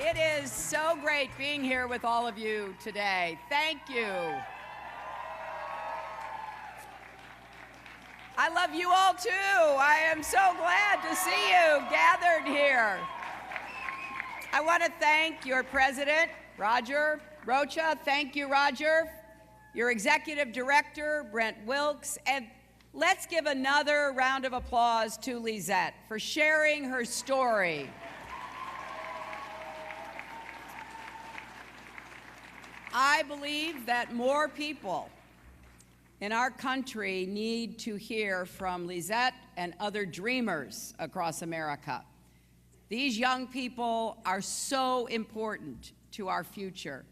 It is so great being here with all of you today. Thank you. I love you all too. I am so glad to see you gathered here. I want to thank your president, Roger Rocha. Thank you, Roger. Your executive director, Brent Wilkes. And let's give another round of applause to Lisette for sharing her story. I believe that more people in our country need to hear from Lisette and other dreamers across America. These young people are so important to our future.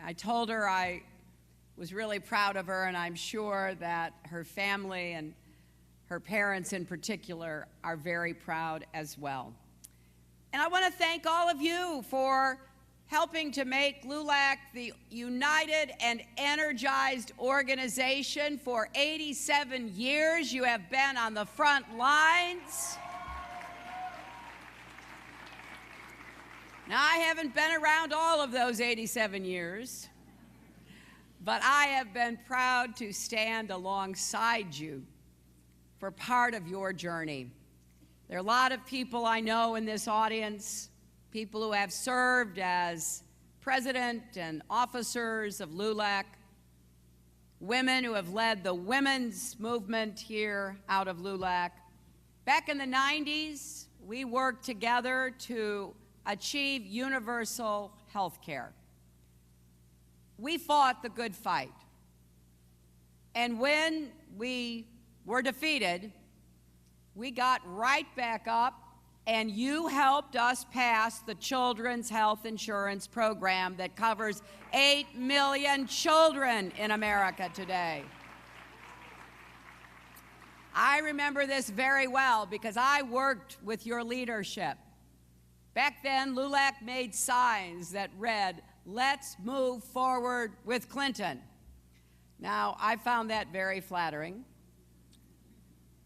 I told her I was really proud of her, and I'm sure that her family and her parents in particular are very proud as well. And I want to thank all of you for helping to make LULAC the united and energized organization. For 87 years, you have been on the front lines. Now, I haven't been around all of those 87 years, but I have been proud to stand alongside you for part of your journey. There are a lot of people I know in this audience, people who have served as president and officers of LULAC, women who have led the women's movement here out of LULAC. Back in the 90s, we worked together to achieve universal health care. We fought the good fight. And when we were defeated, we got right back up, and you helped us pass the Children's Health Insurance Program that covers 8 million children in America today. I remember this very well because I worked with your leadership. Back then, LULAC made signs that read, "Let's move forward with Clinton." Now, I found that very flattering,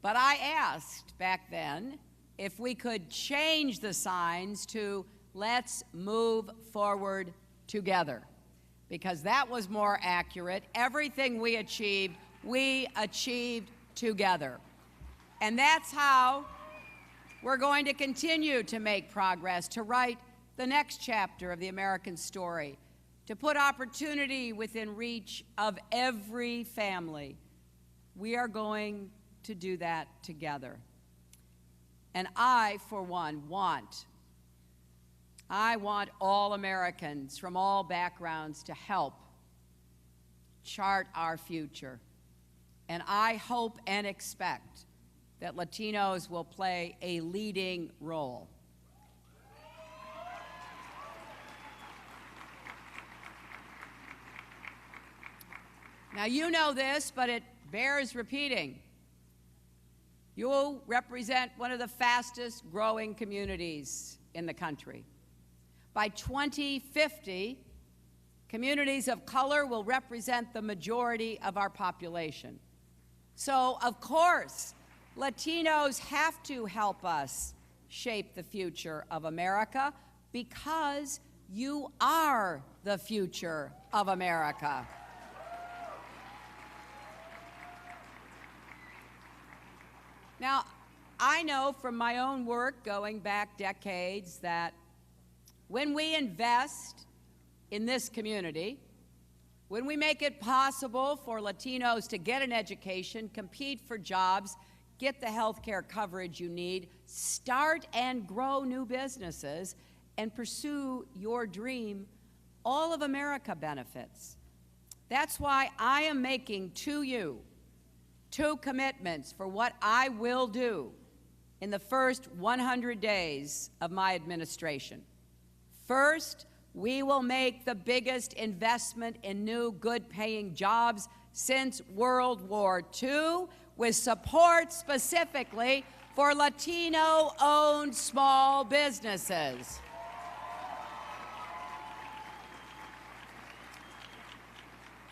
but I asked back then if we could change the signs to "Let's move forward together," because that was more accurate. Everything we achieved together. And that's how we're going to continue to make progress, to write the next chapter of the American story, to put opportunity within reach of every family. We are going to do that together. And I, for one, want all Americans from all backgrounds to help chart our future. And I hope and expect that Latinos will play a leading role. Now, you know this, but it bears repeating. You represent one of the fastest growing communities in the country. By 2050, communities of color will represent the majority of our population. So, of course, Latinos have to help us shape the future of America because you are the future of America. Now, I know from my own work going back decades that when we invest in this community, when we make it possible for Latinos to get an education, compete for jobs, get the health care coverage you need, start and grow new businesses, and pursue your dream, all of America benefits. That's why I am making to you 2 commitments for what I will do in the first 100 days of my administration. First, we will make the biggest investment in new good-paying jobs since World War II, with support specifically for Latino-owned small businesses.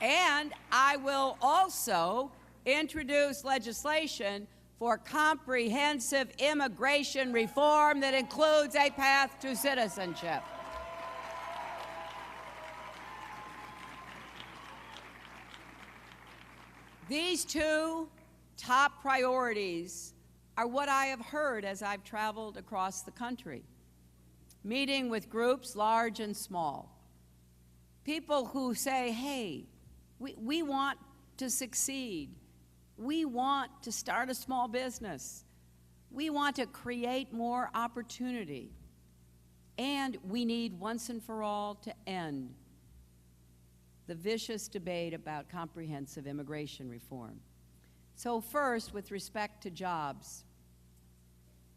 And I will also introduce legislation for comprehensive immigration reform that includes a path to citizenship. These two top priorities are what I have heard as I've traveled across the country, meeting with groups large and small. People who say, hey, we want to succeed. We want to start a small business. We want to create more opportunity. And we need once and for all to end the vicious debate about comprehensive immigration reform. So first, with respect to jobs,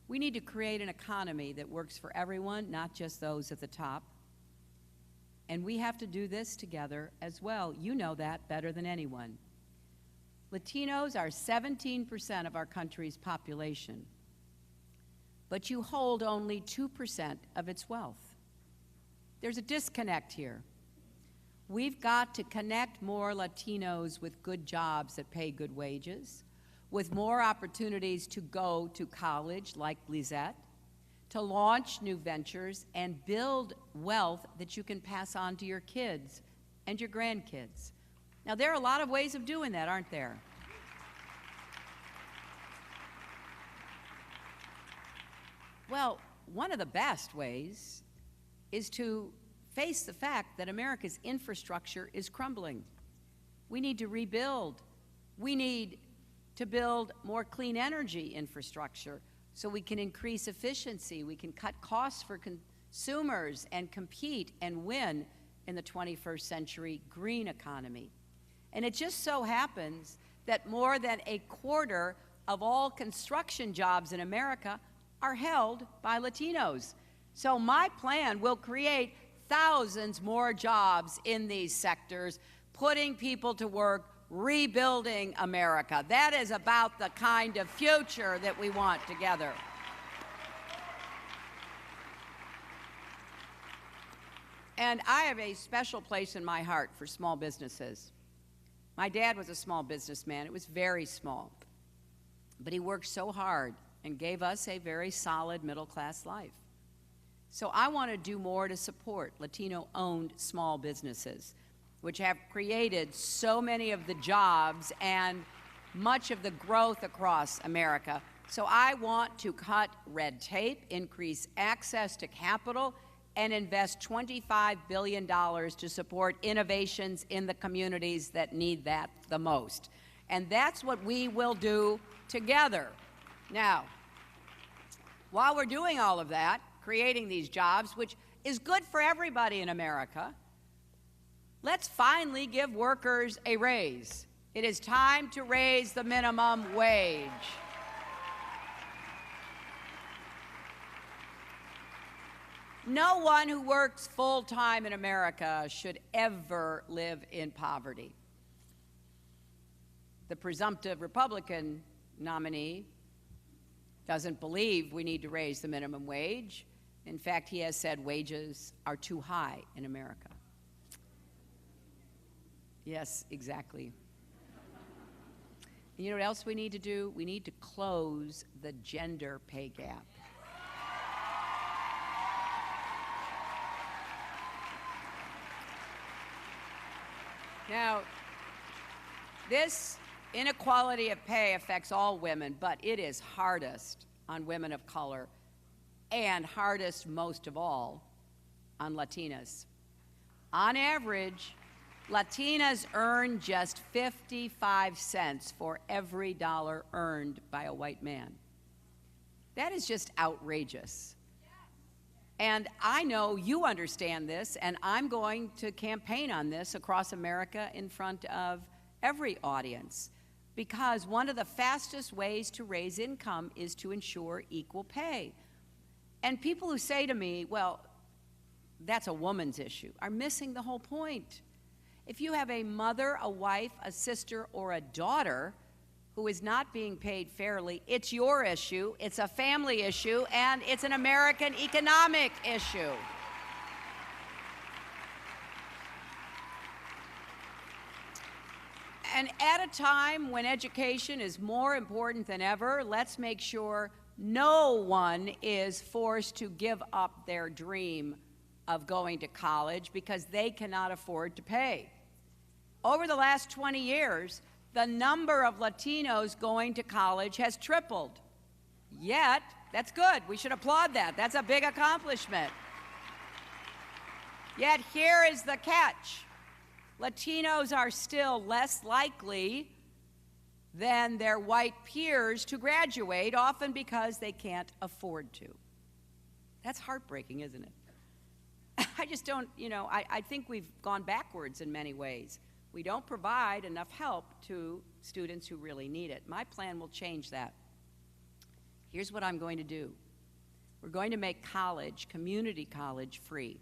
we need to create an economy that works for everyone, not just those at the top. And we have to do this together as well. You know that better than anyone. Latinos are 17% of our country's population, but you hold only 2% of its wealth. There's a disconnect here. We've got to connect more Latinos with good jobs that pay good wages, with more opportunities to go to college like Lizette, to launch new ventures and build wealth that you can pass on to your kids and your grandkids. Now, there are a lot of ways of doing that, aren't there? Well, one of the best ways is to face the fact that America's infrastructure is crumbling. We need to rebuild. We need to build more clean energy infrastructure so we can increase efficiency, we can cut costs for consumers and compete and win in the 21st century green economy. And it just so happens that more than a quarter of all construction jobs in America are held by Latinos. So my plan will create thousands more jobs in these sectors, putting people to work, rebuilding America. That is about the kind of future that we want together. And I have a special place in my heart for small businesses. My dad was a small businessman. It was very small. But he worked so hard and gave us a very solid middle-class life. So I want to do more to support Latino-owned small businesses, which have created so many of the jobs and much of the growth across America. So I want to cut red tape, increase access to capital, and invest $25 billion to support innovations in the communities that need that the most. And that's what we will do together. Now, while we're doing all of that, creating these jobs, which is good for everybody in America, let's finally give workers a raise. It is time to raise the minimum wage. No one who works full-time in America should ever live in poverty. The presumptive Republican nominee doesn't believe we need to raise the minimum wage. In fact, he has said wages are too high in America. Yes, exactly. You know what else we need to do? We need to close the gender pay gap. Now, this inequality of pay affects all women, but it is hardest on women of color and hardest most of all on Latinas. On average, Latinas earn just 55 cents for every dollar earned by a white man. That is just outrageous. And I know you understand this, and I'm going to campaign on this across America in front of every audience, because one of the fastest ways to raise income is to ensure equal pay. And people who say to me, well, that's a woman's issue, are missing the whole point. If you have a mother, a wife, a sister, or a daughter who is not being paid fairly, it's your issue, it's a family issue, and it's an American economic issue. And at a time when education is more important than ever, let's make sure no one is forced to give up their dream of going to college because they cannot afford to pay. Over the last 20 years, the number of Latinos going to college has tripled. Yet, that's good. We should applaud that. That's a big accomplishment. Yet here is the catch. Latinos are still less likely than their white peers to graduate, often because they can't afford to. That's heartbreaking, isn't it? I just don't, I think we've gone backwards in many ways. We don't provide enough help to students who really need it. My plan will change that. Here's what I'm going to do. We're going to make college, community college, free.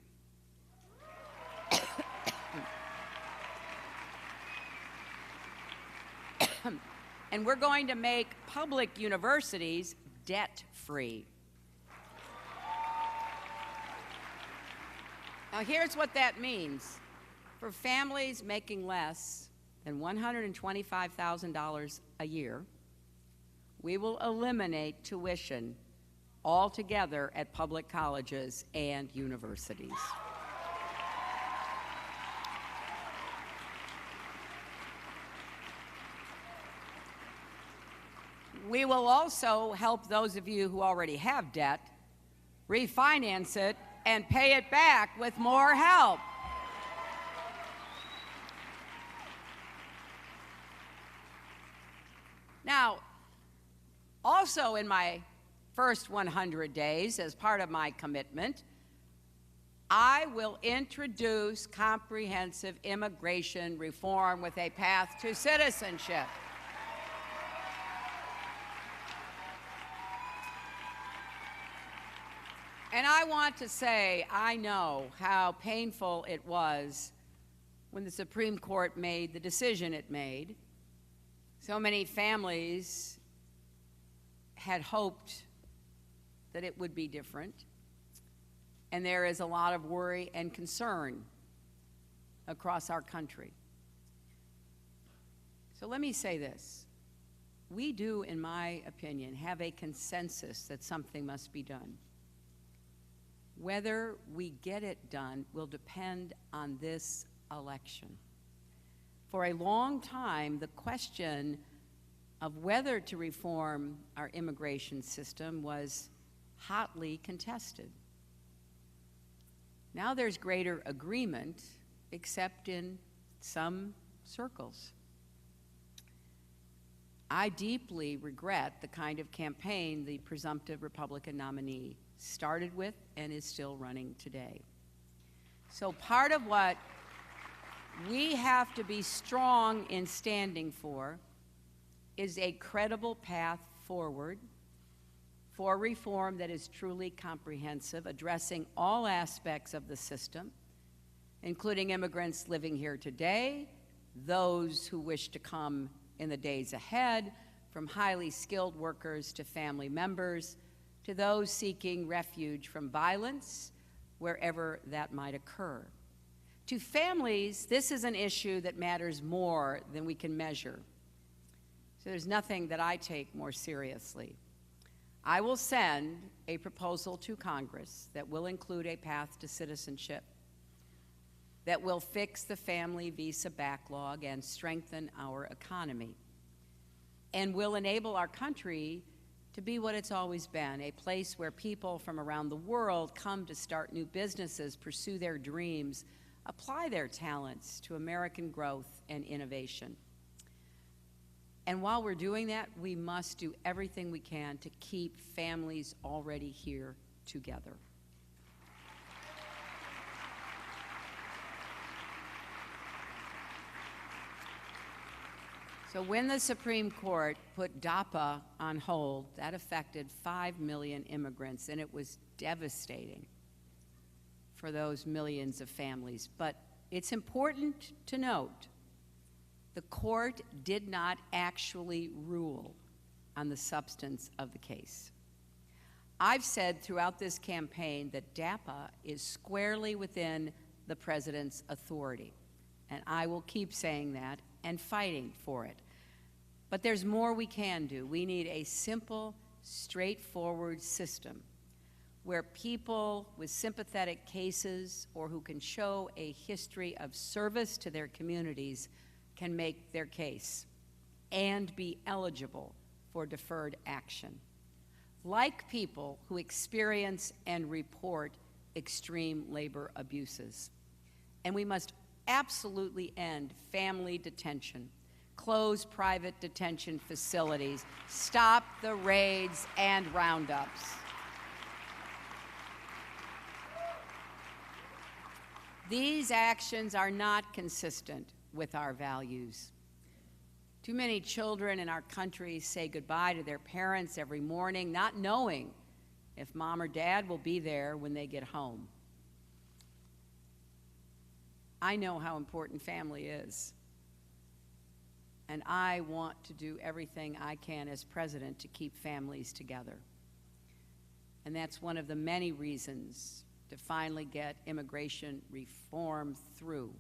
And we're going to make public universities debt-free. Now, here's what that means. For families making less than $125,000 a year, we will eliminate tuition altogether at public colleges and universities. We will also help those of you who already have debt refinance it and pay it back with more help. Now, also in my first 100 days, as part of my commitment, I will introduce comprehensive immigration reform with a path to citizenship. And I want to say, I know how painful it was when the Supreme Court made the decision it made. So many families had hoped that it would be different. And there is a lot of worry and concern across our country. So let me say this. We do, in my opinion, have a consensus that something must be done. Whether we get it done will depend on this election. For a long time, the question of whether to reform our immigration system was hotly contested. Now there's greater agreement, except in some circles. I deeply regret the kind of campaign the presumptive Republican nominee started with and is still running today. So part of what we have to be strong in standing for is a credible path forward for reform that is truly comprehensive, addressing all aspects of the system, including immigrants living here today, those who wish to come in the days ahead, from highly skilled workers to family members, to those seeking refuge from violence, wherever that might occur. To families, this is an issue that matters more than we can measure. So there's nothing that I take more seriously. I will send a proposal to Congress that will include a path to citizenship, that will fix the family visa backlog and strengthen our economy, and will enable our country to be what it's always been, a place where people from around the world come to start new businesses, pursue their dreams, apply their talents to American growth and innovation. And while we're doing that, we must do everything we can to keep families already here together. So when the Supreme Court put DAPA on hold, that affected 5 million immigrants, and it was devastating for those millions of families. But it's important to note, the court did not actually rule on the substance of the case. I've said throughout this campaign that DAPA is squarely within the president's authority, and I will keep saying that and fighting for it. But there's more we can do. We need a simple, straightforward system where people with sympathetic cases or who can show a history of service to their communities can make their case. and be eligible for deferred action, like people who experience and report extreme labor abuses. And we must absolutely end family detention, close private detention facilities, stop the raids and roundups. These actions are not consistent with our values. Too many children in our country say goodbye to their parents every morning, not knowing if mom or dad will be there when they get home. I know how important family is, and I want to do everything I can as president to keep families together. And that's one of the many reasons to finally get immigration reform through.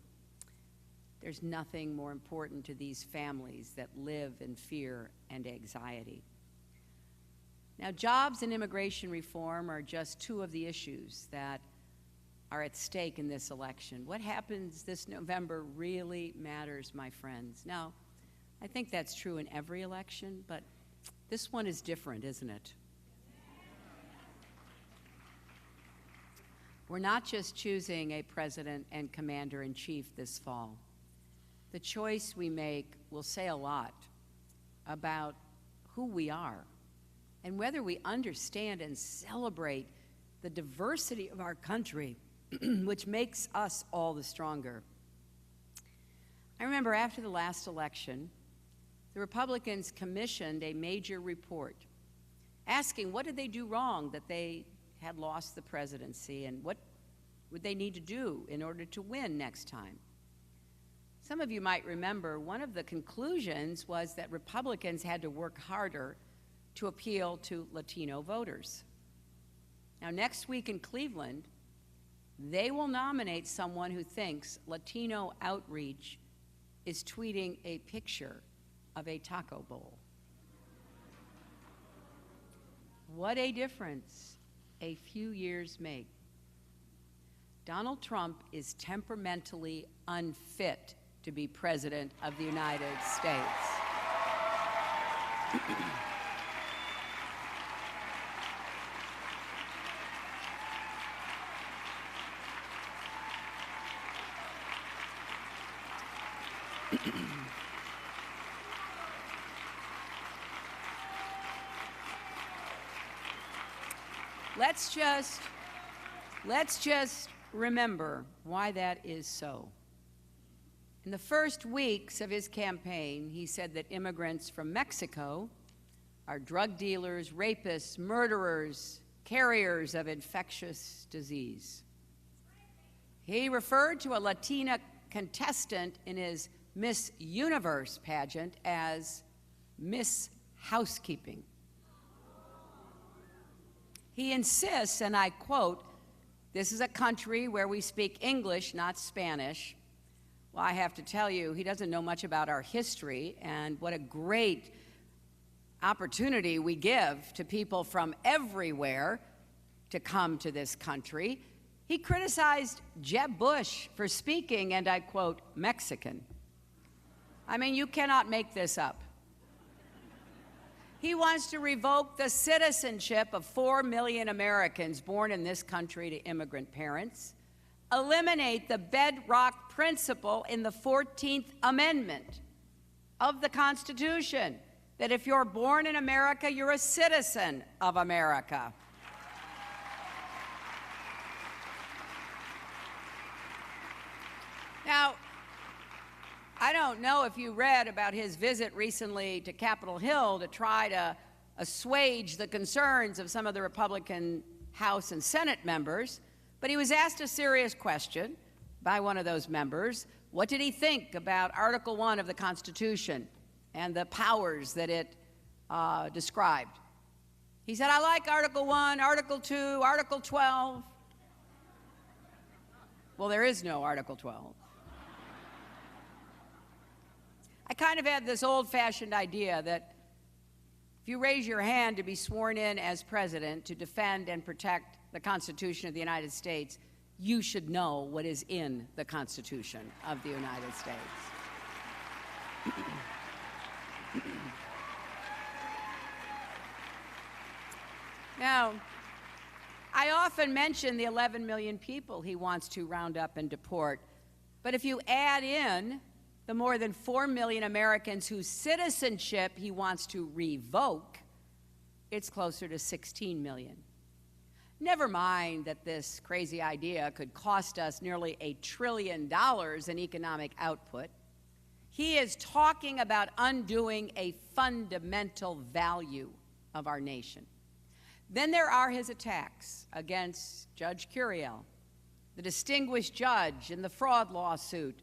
There's nothing more important to these families that live in fear and anxiety. Now, jobs and immigration reform are just two of the issues that are at stake in this election. What happens this November really matters, my friends. Now, I think that's true in every election, but this one is different, isn't it? We're not just choosing a president and commander-in-chief this fall. The choice we make will say a lot about who we are and whether we understand and celebrate the diversity of our country, which makes us all the stronger. I remember after the last election, the Republicans commissioned a major report asking what did they do wrong that they had lost the presidency and what would they need to do in order to win next time. Some of you might remember one of the conclusions was that Republicans had to work harder to appeal to Latino voters. Now, next week in Cleveland, they will nominate someone who thinks Latino outreach is tweeting a picture of a taco bowl. What a difference a few years make. Donald Trump is temperamentally unfit to be President of the United States. Let's just remember why that is so. In the first weeks of his campaign, he said that immigrants from Mexico are drug dealers, rapists, murderers, carriers of infectious disease. He referred to a Latina contestant in his Miss Universe pageant as Miss Housekeeping. He insists, and I quote, "This is a country where we speak English, not Spanish." Well, I have to tell you, he doesn't know much about our history and what a great opportunity we give to people from everywhere to come to this country. He criticized Jeb Bush for speaking, and I quote, Mexican. I mean, you cannot make this up. He wants to revoke the citizenship of 4 million Americans born in this country to immigrant parents, eliminate the bedrock principle in the 14th Amendment of the Constitution, that if you're born in America, you're a citizen of America. Now, I don't know if you read about his visit recently to Capitol Hill to try to assuage the concerns of some of the Republican House and Senate members, but he was asked a serious question by one of those members. What did he think about Article 1 of the Constitution and the powers that it described? He said, I like Article 1, Article 2, Article 12. Well, there is no Article 12. I kind of had this old-fashioned idea that if you raise your hand to be sworn in as president to defend and protect the Constitution of the United States, you should know what is in the Constitution of the United States. Now, I often mention the 11 million people he wants to round up and deport, but if you add in the more than 4 million Americans whose citizenship he wants to revoke, it's closer to 16 million. Never mind that this crazy idea could cost us nearly $1 trillion in economic output. He is talking about undoing a fundamental value of our nation. Then there are his attacks against Judge Curiel, the distinguished judge in the fraud lawsuit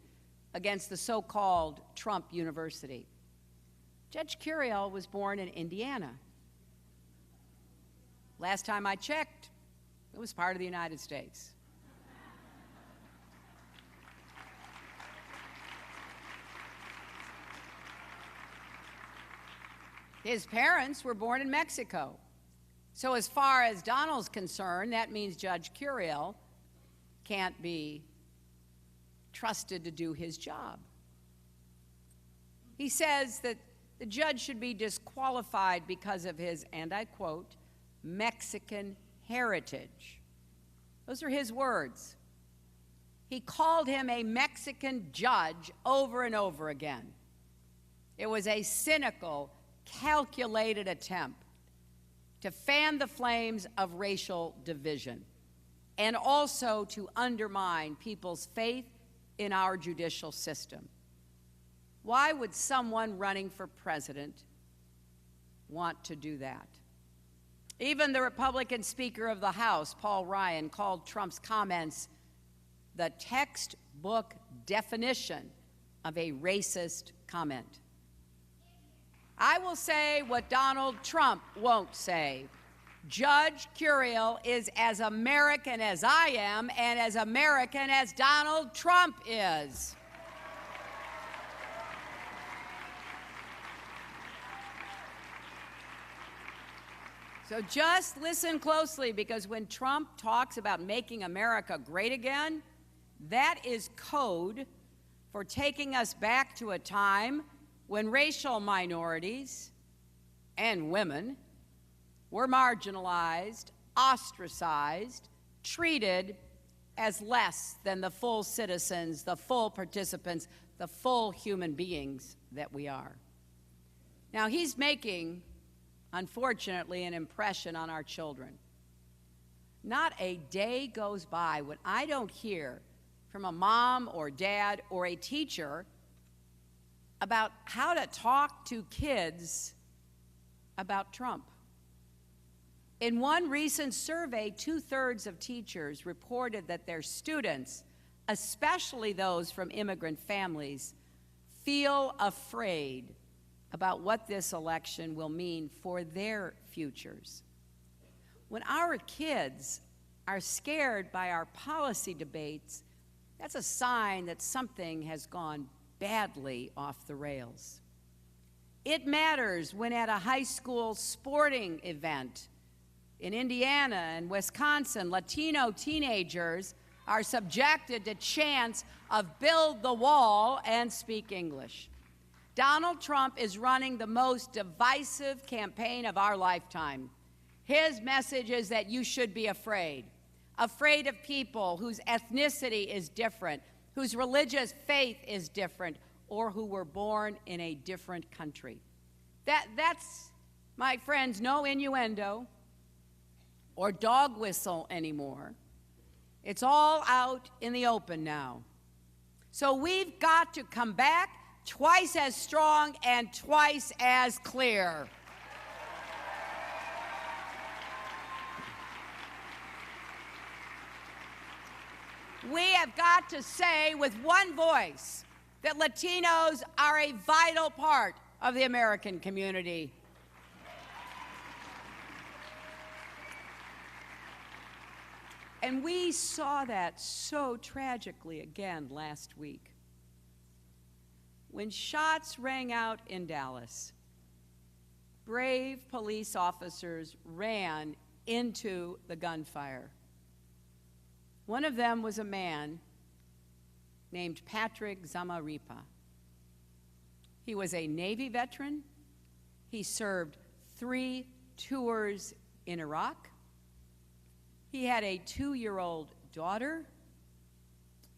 against the so-called Trump University. Judge Curiel was born in Indiana. Last time I checked, it was part of the United States. His parents were born in Mexico. So as far as Donald's concerned, that means Judge Curiel can't be trusted to do his job. He says that the judge should be disqualified because of his, and I quote, Mexican heritage. Those are his words. He called him a Mexican judge over and over again. It was a cynical, calculated attempt to fan the flames of racial division and also to undermine people's faith in our judicial system. Why would someone running for president want to do that? Even the Republican Speaker of the House, Paul Ryan, called Trump's comments the textbook definition of a racist comment. I will say what Donald Trump won't say. Judge Curiel is as American as I am and as American as Donald Trump is. So just listen closely, because when Trump talks about making America great again, that is code for taking us back to a time when racial minorities and women were marginalized, ostracized, treated as less than the full citizens, the full participants, the full human beings that we are. Now, he's making, unfortunately, an impression on our children. Not a day goes by when I don't hear from a mom or dad or a teacher about how to talk to kids about Trump. In one recent survey, 2/3 of teachers reported that their students, especially those from immigrant families, feel afraid about what this election will mean for their futures. When our kids are scared by our policy debates, that's a sign that something has gone badly off the rails. It matters when at a high school sporting event in Indiana and Wisconsin, Latino teenagers are subjected to chants of "build the wall" and "speak English." Donald Trump is running the most divisive campaign of our lifetime. His message is that you should be afraid of people whose ethnicity is different, whose religious faith is different, or who were born in a different country. That's, my friends, no innuendo or dog whistle anymore. It's all out in the open now. So we've got to come back twice as strong and twice as clear. We have got to say with one voice that Latinos are a vital part of the American community. And we saw that so tragically again last week. When shots rang out in Dallas, brave police officers ran into the gunfire. One of them was a man named Patrick Zamarripa. He was a Navy veteran He served 3 tours in Iraq. He had a 2-year-old daughter,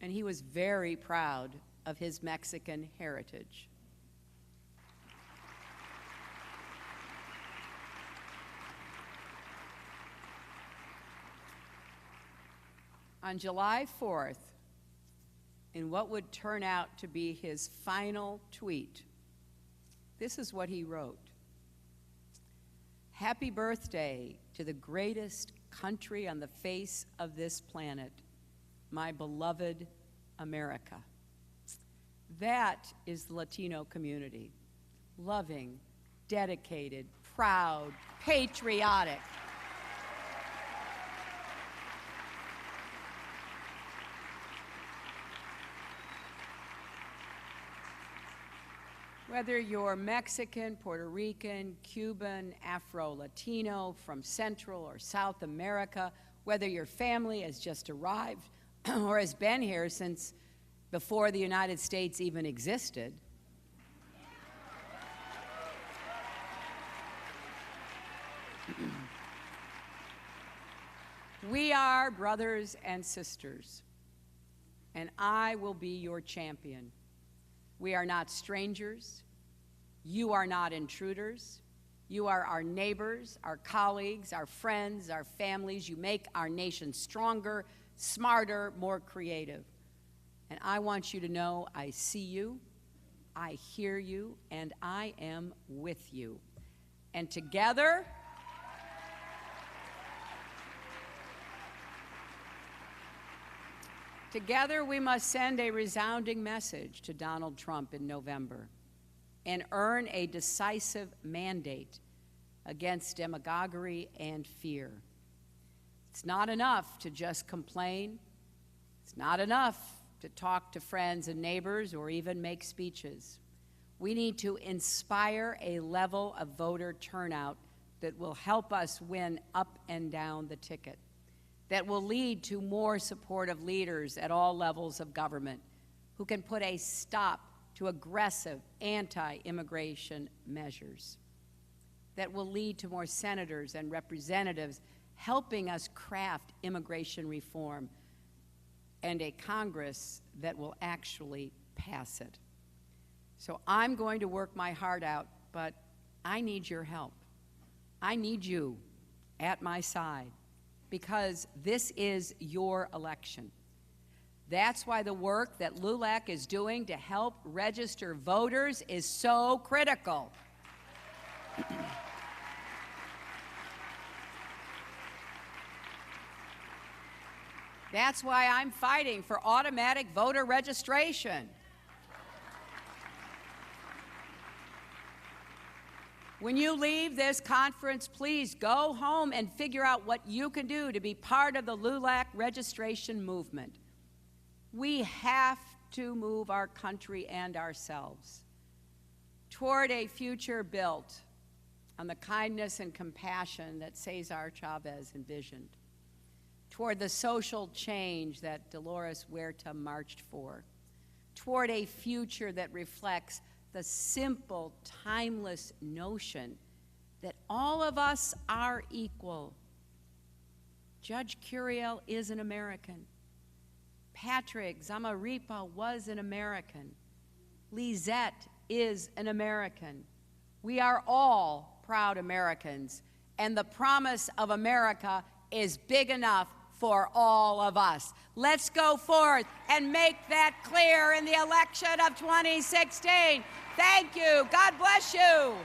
and he was very proud of his Mexican heritage. On July 4th, in what would turn out to be his final tweet, this is what he wrote. Happy birthday to the greatest country on the face of this planet, my beloved America. That is the Latino community. Loving, dedicated, proud, patriotic. Whether you're Mexican, Puerto Rican, Cuban, Afro-Latino, from Central or South America, whether your family has just arrived or has been here since before the United States even existed, we are brothers and sisters, and I will be your champion. We are not strangers. You are not intruders. You are our neighbors, our colleagues, our friends, our families. You make our nation stronger, smarter, more creative. And I want you to know I see you, I hear you, and I am with you. And together, we must send a resounding message to Donald Trump in November and earn a decisive mandate against demagoguery and fear. It's not enough to just complain. It's not enough to talk to friends and neighbors or even make speeches. We need to inspire a level of voter turnout that will help us win up and down the ticket, that will lead to more supportive leaders at all levels of government who can put a stop to aggressive anti-immigration measures, that will lead to more senators and representatives helping us craft immigration reform and a Congress that will actually pass it. So I'm going to work my heart out, but I need your help. I need you at my side, because this is your election. That's why the work that LULAC is doing to help register voters is so critical. That's why I'm fighting for automatic voter registration. When you leave this conference, please go home and figure out what you can do to be part of the LULAC registration movement. We have to move our country and ourselves toward a future built on the kindness and compassion that Cesar Chavez envisioned, toward the social change that Dolores Huerta marched for, toward a future that reflects the simple, timeless notion that all of us are equal. Judge Curiel is an American. Patrick Zamarripa was an American. Lizette is an American. We are all proud Americans, and the promise of America is big enough for all of us. Let's go forth and make that clear in the election of 2016. Thank you. God bless you.